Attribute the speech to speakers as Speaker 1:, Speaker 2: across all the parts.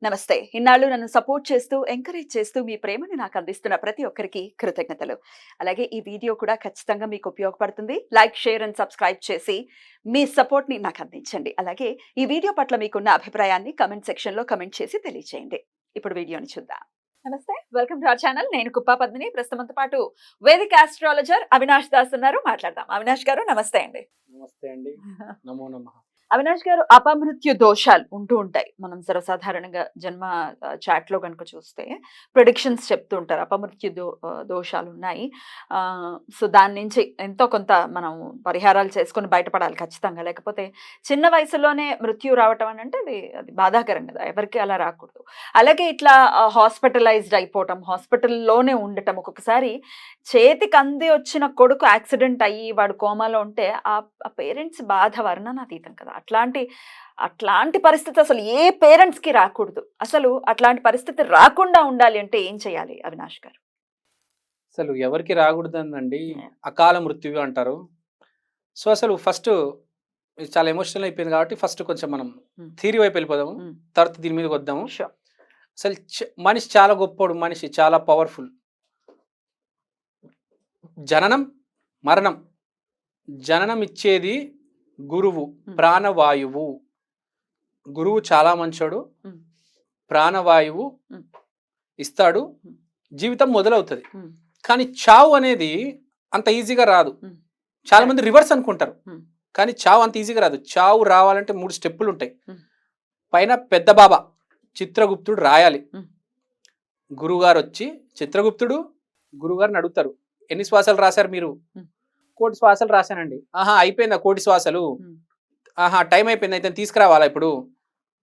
Speaker 1: నమస్తే. ఇన్నాళ్ళు నన్ను సపోర్ట్ చేస్తూ, ఎంకరేజ్ చేస్తూ మీ ప్రేమని నాకు అందిస్తున్న ప్రతి ఒక్కరికి కృతజ్ఞతలు. అలాగే ఈ వీడియో కూడా ఖచ్చితంగా మీకు ఉపయోగపడుతుంది. లైక్, షేర్ అండ్ సబ్స్క్రైబ్ చేసి మీ సపోర్ట్‌ని నాకు అందించండి. అలాగే ఈ వీడియో పట్ల మీకున్న అభిప్రాయాన్ని కామెంట్ సెక్షన్‌లో కామెంట్ చేసి తెలియజేయండి. ఇప్పుడు వీడియోని చూద్దాం. నమస్తే. Welcome to our channel. నేను కుప్పా పద్మిని. ప్రస్తుతంతో పాటు వేదిక ఆస్ట్రాలజర్ అవినాష్ దాస్ ఉన్నారు. మాట్లాడదాం. అవినాష్ గారు నమస్తే అండి.
Speaker 2: నమస్తే అండి. నమో నమః.
Speaker 1: అవినాష్ గారు, అపమృత్యు దోషాలు ఉంటూ ఉంటాయి. మనం సర్వసాధారణంగా జన్మ చాట్‌లో గనుక చూస్తే ప్రిడిక్షన్స్ చెప్తూ ఉంటారు. అపమృత్యు దోషాలు ఉన్నాయి. సో, దాని నుంచి ఎంతో కొంత మనం పరిహారాలు చేసుకొని బయటపడాలి ఖచ్చితంగా. లేకపోతే చిన్న వయసులోనే మృత్యు రావటం అనంటే అది బాధాకరం కదా! ఎవరికీ అలా రాకూడదు. అలాగే ఇట్లా హాస్పిటలైజ్డ్ అయిపోవటం, హాస్పిటల్‌లోనే ఉండటం, ఒక్కొక్కసారి చేతికి అంది వచ్చిన కొడుకు యాక్సిడెంట్ అయ్యి వాడు కోమాలో ఉంటే ఆ పేరెంట్స్ బాధ వర్ణనాతీతం కదా! అట్లాంటి పరిస్థితి అసలు ఏ పేరెంట్స్‌కి రాకూడదు. అసలు అట్లాంటి పరిస్థితి రాకుండా ఉండాలి అంటే ఏం చేయాలి అవినాష్ గారు?
Speaker 2: అసలు ఎవరికి రాకూడదండి. అకాల మృత్యువు అంటారు. సో, అసలు ఫస్ట్ ఇది చాలా ఎమోషనల్ అయిపోయింది కాబట్టి ఫస్ట్ కొంచెం మనం థియరీ వైపు వెళ్ళిపోదాము. తర్వాత దీని మీదకి వద్దాము.
Speaker 1: షూర్.
Speaker 2: అసలు మనిషి చాలా గొప్పోడు. మనిషి చాలా పవర్ఫుల్. జననం, మరణం. జననం ఇచ్చేది గురువు, ప్రాణవాయువు. గురువు చాలా మంచోడు. ప్రాణవాయువు ఇస్తాడు. జీవితం మొదలవుతుంది. కానీ చావు అనేది అంత ఈజీగా రాదు. చాలా మంది రివర్స్ అనుకుంటారు. కానీ చావు అంత ఈజీగా రాదు. చావు రావాలంటే 3 స్టెప్పులు ఉంటాయి. పైన పెద్ద బాబా చిత్రగుప్తుడు రాయాలి. గురువుగారు వచ్చి చిత్రగుప్తుడు గురువుగారిని అడుగుతారు, ఎన్ని శ్వాసాలు రాశారు మీరు? 1,000,000 శ్వాసాలు రాశానండి. ఆహా, అయిపోయిందా 1,000,000 శ్వాసలు? ఆహా, టైం అయిపోయింది, అయితే తీసుకురావాలా ఇప్పుడు?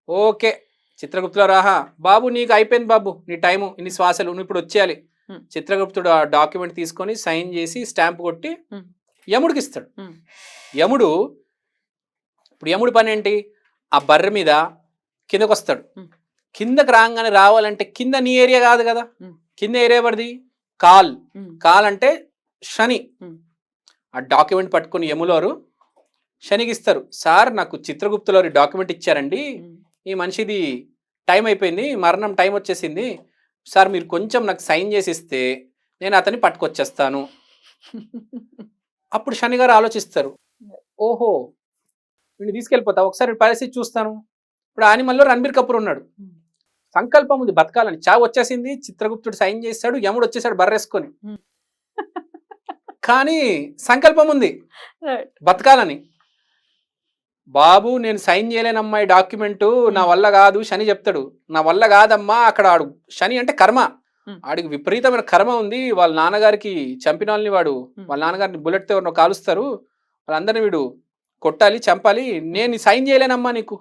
Speaker 2: ఓకే. చిత్రగుప్తుడు రాహా, బాబు నీకు అయిపోయింది బాబు, నీ టైము, ఇన్ని శ్వాసలు, నువ్వు ఇప్పుడు వచ్చేయాలి. చిత్రగుప్తుడు ఆ డాక్యుమెంట్ తీసుకొని సైన్ చేసి స్టాంప్ కొట్టి యముడికి ఇస్తాడు. యముడి పని ఏంటి? ఆ బర్రె మీద కిందకు వస్తాడు. కిందకి రాగానే రావాలంటే కింద నీ ఏరియా కాదు కదా, కింద ఏరియా పడిది కాల్ అంటే శని. ఆ డాక్యుమెంట్ పట్టుకుని యములోరు శనికి ఇస్తారు. సార్, నాకు చిత్రగుప్తులోరి డాక్యుమెంట్ ఇచ్చారండి, ఈ మనిషిది టైం అయిపోయింది, మరణం టైం వచ్చేసింది సార్, మీరు కొంచెం నాకు సైన్ చేసి ఇస్తే నేను అతన్ని పట్టుకొచ్చేస్తాను. అప్పుడు శని గారు ఆలోచిస్తారు, ఓహో వీడిని తీసుకెళ్ళిపోతా, ఒకసారి పరిస్థితి చూస్తాను. ఇప్పుడు యానిమల్లో రణబీర్ కపూర్ ఉన్నాడు. సంకల్పం ఉంది బతకాలని. చావు వచ్చేసింది, చిత్రగుప్తుడు సైన్ చేశాడు, యముడు వచ్చేసాడు బర్రేసుకొని. కానీ సంకల్పం ఉంది బతకాలని. బాబు, నేను సైన్ చేయలేనమ్మా ఈ డాక్యుమెంటు, నా వల్ల కాదు. శని చెప్తాడు, నా వల్ల కాదమ్మా. అక్కడ ఆడు శని అంటే కర్మ, ఆడికి విపరీతమైన కర్మ ఉంది. వాళ్ళ నాన్నగారికి చంపిన వాళ్ళని వాళ్ళ నాన్నగారిని బుల్లెట్తో ఎవరినో కాలుస్తారు, వాళ్ళందరినీ వీడు కొట్టాలి, చంపాలి. నేను సైన్ చేయలేనమ్మా నీకు,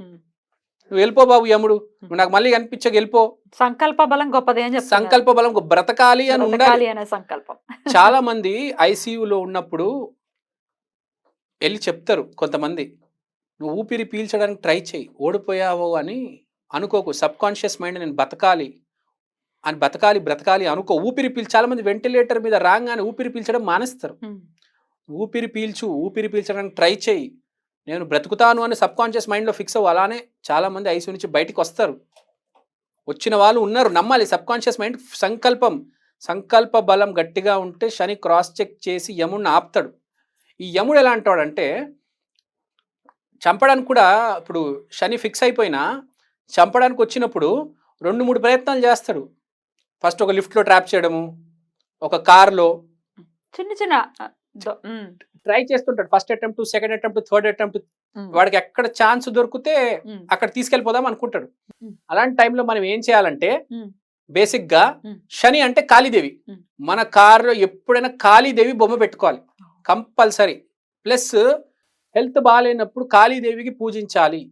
Speaker 2: నువ్వు వెళ్ళిపో బాబు యముడు, నువ్వు నాకు మళ్ళీ కనిపించక వెళ్ళిపో.
Speaker 1: సంకల్ప బలం గొప్పది అని చెప్తారు.
Speaker 2: సంకల్ప బలం, బ్రతకాలి అని ఉండాలి
Speaker 1: అనే సంకల్పం.
Speaker 2: చాలా మంది ఐసీయూలో ఉన్నప్పుడు వెళ్ళి చెప్తారు కొంతమంది, నువ్వు ఊపిరి పీల్చడానికి ట్రై చేయి, ఓడిపోయావో అని అనుకోకు. సబ్ కాన్షియస్ మైండ్ నేను బతకాలి బ్రతకాలి అనుకో. ఊపిరి చాలా మంది వెంటిలేటర్ మీద రాగానే ఊపిరి పీల్చడం మానేస్తారు. ఊపిరి పీల్చడానికి ట్రై చేయి, నేను బ్రతుకుతాను అని సబ్ కాన్షియస్ మైండ్లో ఫిక్స్ అవ్వు. అలానే చాలా మంది ఐసీయూ నుంచి బయటికి వస్తారు. వచ్చిన వాళ్ళు ఉన్నారు, నమ్మాలి. సబ్ కాన్షియస్ మైండ్ సంకల్ప బలం గట్టిగా ఉంటే శని క్రాస్ చెక్ చేసి యముడిని ఆపుతాడు. ఈ యముడు ఎలా అంటాడంటే, చంపడానికి కూడా ఇప్పుడు శని ఫిక్స్ అయిపోయినా చంపడానికి వచ్చినప్పుడు 2-3 ప్రయత్నాలు చేస్తాడు. ఫస్ట్ ఒక లిఫ్ట్లో ట్రాప్ చేయడము, ఒక కార్లో
Speaker 1: చిన్న
Speaker 2: ట్రై చేస్తుంటాడు. First attempt, second attempt, third attempt. వాడికి ఎక్కడ ఛాన్స్ దొరికితే అక్కడ తీసుకెళ్ళిపోదాం అనుకుంటాడు. అలాంటి టైంలో మనం ఏం చేయాలంటే, బేసిక్ గా శని అంటే కాళీదేవి. మన కారులో ఎప్పుడైనా కాళీదేవి బొమ్మ పెట్టుకోవాలి కంపల్సరీ. ప్లస్ హెల్త్ బాగాలేనప్పుడు కాళీదేవికి పూజించాలి,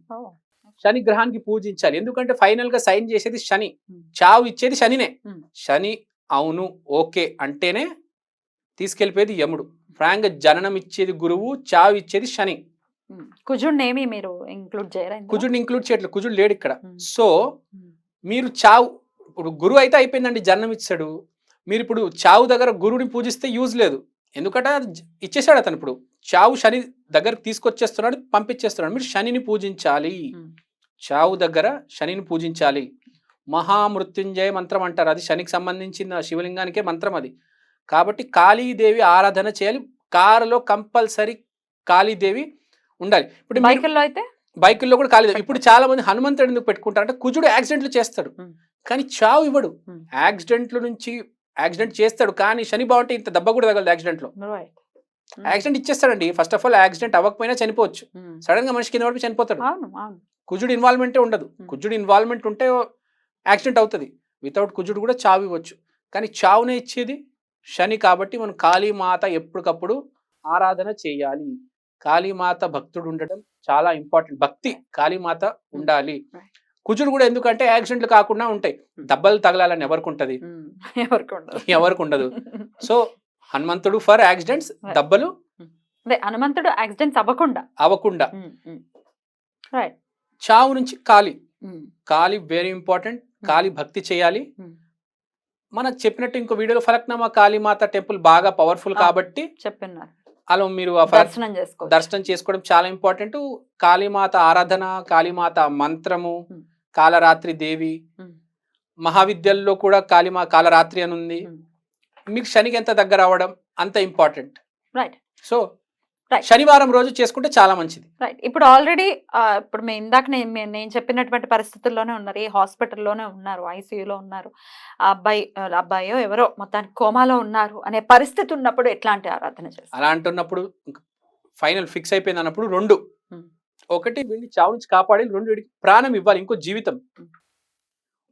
Speaker 2: శని గ్రహానికి పూజించాలి. ఎందుకంటే ఫైనల్ గా సైన్ చేసేది శని, చావు ఇచ్చేది శనినే. శని అవును ఓకే అంటేనే తీసుకెళ్ళిపోయేది యముడు. ఫ్రాంక్ జననం ఇచ్చేది గురువు, చావు ఇచ్చేది శని.
Speaker 1: కుజుడిని మీరు ఇంక్లూడ్ చేయరా?
Speaker 2: కుజుడిని ఇంక్లూడ్ చేయట్లేదు, కుజుడు లేడు ఇక్కడ. సో మీరు చావు, ఇప్పుడు గురువు అయితే అయిపోయిందండి, జన్మం ఇచ్చాడు. మీరు ఇప్పుడు చావు దగ్గర గురువుని పూజిస్తే యూజ్ లేదు. ఎందుకంటే ఇచ్చేసాడు అతను. ఇప్పుడు చావు శని దగ్గరకు పంపించేస్తున్నాడు. మీరు శనిని పూజించాలి, చావు దగ్గర శనిని పూజించాలి. మహామృత్యుంజయ మంత్రం అంటారు, అది శనికి సంబంధించిన శివలింగానికే మంత్రం అది. కాబట్టి కాళీదేవి ఆరాధన చేయాలి. కారులో కంపల్సరీ కాళీదేవి ఉండాలి. ఇప్పుడు
Speaker 1: బైకుల్లో అయితే
Speaker 2: బైకుల్లో కూడా కాళీదేవి. ఇప్పుడు చాలా మంది హనుమంతుడు ఎందుకు పెట్టుకుంటారు అంటే కుజుడు యాక్సిడెంట్లు చేస్తాడు కానీ చావు ఇవ్వడు. యాక్సిడెంట్ చేస్తాడు కానీ శని బాగుంటే ఇంత దెబ్బ కూడా తగలదు యాక్సిడెంట్లో. యాక్సిడెంట్ ఇచ్చేస్తాడండి. ఫస్ట్ ఆఫ్ ఆల్ యాక్సిడెంట్ అవ్వకపోయినా చనిపోవచ్చు, సడన్ గా మనిషి కింద పడిపోయి చనిపోతాడు. కుజుడు ఇన్వాల్వ్మెంటే ఉండదు. కుజుడు ఇన్వాల్వ్మెంట్ ఉంటే యాక్సిడెంట్ అవుతుంది. వితౌట్ కుజుడు కూడా చావు ఇవ్వచ్చు కానీ చావునే ఇచ్చేది శని. కాబట్టి మనం కాళీమాత ఎప్పటికప్పుడు ఆరాధన చేయాలి. కాళీమాత భక్తుడు ఉండటం చాలా ఇంపార్టెంట్. భక్తి కాళీమాత ఉండాలి. కుజుడు కూడా ఎందుకంటే యాక్సిడెంట్లు కాకుండా ఉంటాయి. దెబ్బలు తగలాలని ఎవరికి ఉంటది? ఎవరికి ఉండదు. సో హనుమంతుడు ఫర్ యాక్సిడెంట్స్, దెబ్బలు
Speaker 1: హనుమంతుడు యాక్సిడెంట్స్ అవ్వకుండా.
Speaker 2: చావు నుంచి కాళీ వెరీ ఇంపార్టెంట్. కాళీ భక్తి చేయాలి. మనకు చెప్పినట్టు ఇంకో వీడియోలో ఫలక్నామా కాళీమాత టెంపుల్ బాగా పవర్ఫుల్ కాబట్టి చెప్పినారు. అలా మీరు దర్శనం చేసుకోవడం చాలా ఇంపార్టెంట్. కాళీమాత ఆరాధన, కాళీమాత మంత్రము, కాలరాత్రి దేవి, మహావిద్యల్లో కూడా కాలరాత్రి అని ఉంది. మీకు శనికి ఎంత దగ్గర అవ్వడం అంత ఇంపార్టెంట్. సో శనివారం రోజు చేసుకుంటే చాలా మంచిది.
Speaker 1: ఇప్పుడు ఆల్రెడీ ఇప్పుడు ఇందాక నేను చెప్పినటువంటి పరిస్థితుల్లోనే ఉన్నారు, ఈ హాస్పిటల్లోనే ఉన్నారు, ఐసీయూలో ఉన్నారు, అబ్బాయో ఎవరో మొత్తానికి కోమాలో ఉన్నారు అనే పరిస్థితి ఉన్నప్పుడు ఎట్లాంటి ఆరాధన చేస్తారు?
Speaker 2: అలా అంటున్నప్పుడు ఫైనల్ ఫిక్స్ అయిపోయింది అన్నప్పుడు రెండు, ఒకటి వీడిని చావు నుంచి కాపాడి, రెండు వీడికి ప్రాణం ఇవ్వాలి, ఇంకో జీవితం.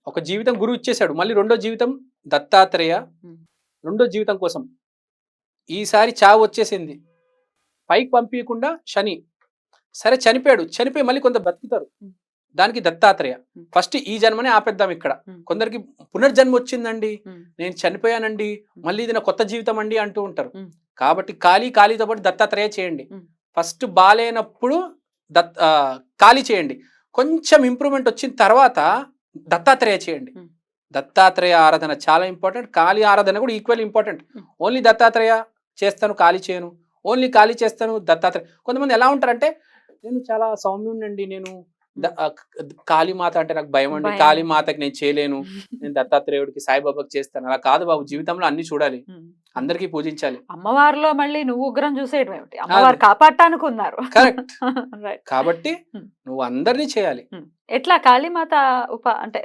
Speaker 2: ఒక జీవితం గురువు ఇచ్చేశాడు, మళ్ళీ రెండో జీవితం దత్తాత్రేయ, రెండో జీవితం కోసం. ఈసారి చావు వచ్చేసింది, పైకి పంపించకుండా శని సరే చనిపోయి మళ్ళీ కొంత బతుకుతారు, దానికి దత్తాత్రేయ. ఫస్ట్ ఈ జన్మనే ఆపేద్దాం. ఇక్కడ కొందరికి పునర్జన్మ వచ్చిందండి, నేను చనిపోయానండి, మళ్ళీ ఇది నా కొత్త జీవితం అండి అంటూ ఉంటారు. కాబట్టి కాళీతో పాటు దత్తాత్రేయ చేయండి. ఫస్ట్ బాలేనప్పుడు కాళీ చేయండి, కొంచెం ఇంప్రూవ్మెంట్ వచ్చిన తర్వాత దత్తాత్రేయ చేయండి. దత్తాత్రేయ ఆరాధన చాలా ఇంపార్టెంట్. కాళీ ఆరాధన కూడా ఈక్వల్ ఇంపార్టెంట్. ఓన్లీ దత్తాత్రేయ చేస్తాను కాళీ చేయను, ఓన్లీ కాళీ చేస్తాను దత్తాత్రేయ. కొంతమంది ఎలా ఉంటారంటే నేను చాలా సౌమ్యుండండి, నేను కాళీమాత అంటే నాకు భయం అండి, కాళీమాతకి నేను చేయలేను, నేను దత్తాత్రేయుడికి సాయిబాబాకి చేస్తాను. అలా కాదు బాబు, జీవితంలో అన్ని చూడాలి, అందరికీ పూజించాలి.
Speaker 1: అమ్మవారిలో మళ్ళీ నువ్వు ఉగ్రం చూసేయడం ఏమిటి? అమ్మవారు కాపాడటానికి ఉన్నారు.
Speaker 2: కరెక్ట్. కాబట్టి నువ్వు అందరినీ చేయాలి.
Speaker 1: ఎట్లా కాళీమాత అంటే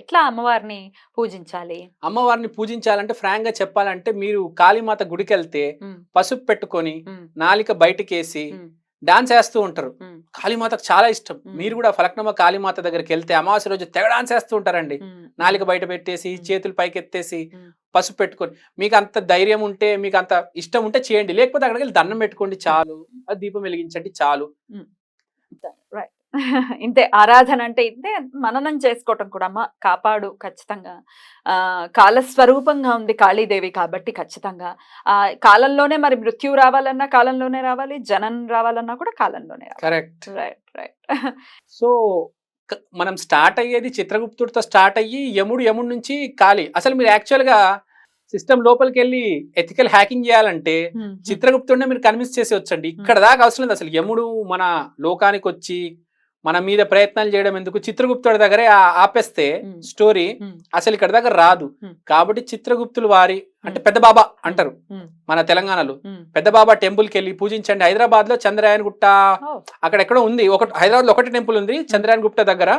Speaker 1: ఎట్లా అమ్మవారిని పూజించాలి?
Speaker 2: అమ్మవారిని పూజించాలంటే ఫ్రాంక్ గా చెప్పాలంటే, మీరు కాళీమాత గుడికి వెళ్తే పసుపు పెట్టుకొని నాలిక బయటకేసి డాన్స్ వేస్తూ ఉంటారు. కాళీమాతకు చాలా ఇష్టం. మీరు కూడా ఫలక్నామా కాళీమాత దగ్గరికి వెళ్తే అమావాస్య రోజు తెగ డాన్స్ వేస్తూ ఉంటారండి. నాలిక బయట పెట్టేసి చేతులు పైకి ఎత్తేసి పసుపు పెట్టుకొని, మీకు అంత ధైర్యం ఉంటే, మీకు అంత ఇష్టం ఉంటే చేయండి, లేకపోతే అక్కడికి వెళ్ళి దండం పెట్టుకోండి చాలు, అది దీపం వెలిగించండి చాలు.
Speaker 1: ఇంతే ఆరాధన అంటే, ఇంతే మననం చేసుకోవటం కూడా. అమ్మ కాపాడు, ఖచ్చితంగా కాలస్వరూపంగా ఉంది కాళీదేవి కాబట్టి ఖచ్చితంగా కాలంలోనే, మరి మృత్యు రావాలన్నా కాలంలోనే రావాలి, జనం రావాలన్నా కూడా కాలంలోనే రావాలి.
Speaker 2: కరెక్ట్.
Speaker 1: రైట్.
Speaker 2: సో మనం స్టార్ట్ అయ్యేది చిత్రగుప్తుడితో స్టార్ట్ అయ్యి యముడు నుంచి కాళీ. అసలు మీరు యాక్చువల్ గా సిస్టమ్ లోపలికి వెళ్ళి ఎథికల్ హ్యాకింగ్ చేయాలంటే చిత్రగుప్తుడిని మీరు కన్విన్స్ చేసి వచ్చండి. ఇక్కడ దాకా అవసరం లేదు. అసలు యముడు మన లోకానికి వచ్చి మన మీద ప్రయత్నాలు చేయడం ఎందుకు? చిత్రగుప్తుడి దగ్గరే ఆపేస్తే స్టోరీ అసలు ఇక్కడ దగ్గర రాదు. కాబట్టి చిత్రగుప్తులు వారి అంటే పెద్ద బాబా అంటారు మన తెలంగాణలో. పెద్ద బాబా టెంపుల్ కి వెళ్ళి పూజించండి. హైదరాబాద్ లో చంద్రయాన్ గుట్ట అక్కడెక్కడో ఉంది, హైదరాబాద్ లో ఒకటి టెంపుల్ ఉంది చంద్రయాన్ గుట్ట దగ్గర.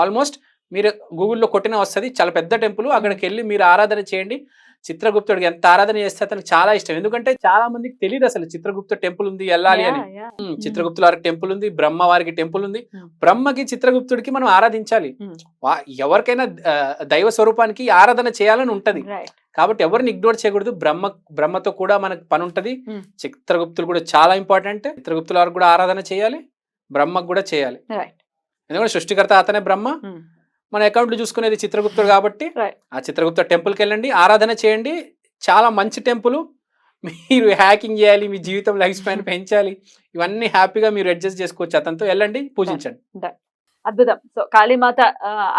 Speaker 2: ఆల్మోస్ట్ మీరు గూగుల్లో కొట్టినా వస్తుంది, చాలా పెద్ద టెంపుల్. అక్కడికి వెళ్ళి మీరు ఆరాధన చేయండి. చిత్రగుప్తుడికి ఎంత ఆరాధన చేస్తే అతనికి చాలా ఇష్టం. ఎందుకంటే చాలా మందికి తెలియదు అసలు చిత్రగుప్త టెంపుల్ ఉంది, వెళ్ళాలి అని. చిత్రగుప్తుల వారికి టెంపుల్ ఉంది, బ్రహ్మ వారికి టెంపుల్ ఉంది. బ్రహ్మకి చిత్రగుప్తుడికి మనం ఆరాధించాలి. ఎవరికైనా దైవ స్వరూపానికి ఆరాధన చేయాలని ఉంటది. కాబట్టి ఎవరిని ఇగ్నోర్ చేయకూడదు. బ్రహ్మతో కూడా మనకు పని ఉంటది. చిత్రగుప్తులు కూడా చాలా ఇంపార్టెంట్. చిత్రగుప్తుల వారికి కూడా ఆరాధన చేయాలి, బ్రహ్మకు కూడా చేయాలి. ఎందుకంటే సృష్టికర్త అతనే బ్రహ్మ, మన అకౌంట్లు చూసుకునేది చిత్రగుప్తుడు. కాబట్టి ఆ చిత్రగుప్త టెంపుల్కి వెళ్ళండి, ఆరాధన చేయండి. చాలా మంచి టెంపుల్. మీరు హ్యాకింగ్ చేయాలి, మీ జీవితం లైఫ్ స్పాన్ పెంచాలి, ఇవన్నీ హ్యాపీగా మీరు అడ్జస్ట్ చేసుకోవచ్చు. అతనితో వెళ్ళండి, పూజించండి.
Speaker 1: అద్భుతం. సో కాళీమాత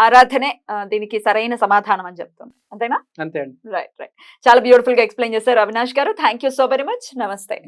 Speaker 1: ఆరాధనే దీనికి సరైన సమాధానం అని చెప్తుంది, అంతేనా?
Speaker 2: అంతే అండి.
Speaker 1: రైట్. చాలా బ్యూటిఫుల్ గా ఎక్స్ప్లెయిన్ చేశారు అవినాష్ గారు. Thank you so very much. నమస్తే.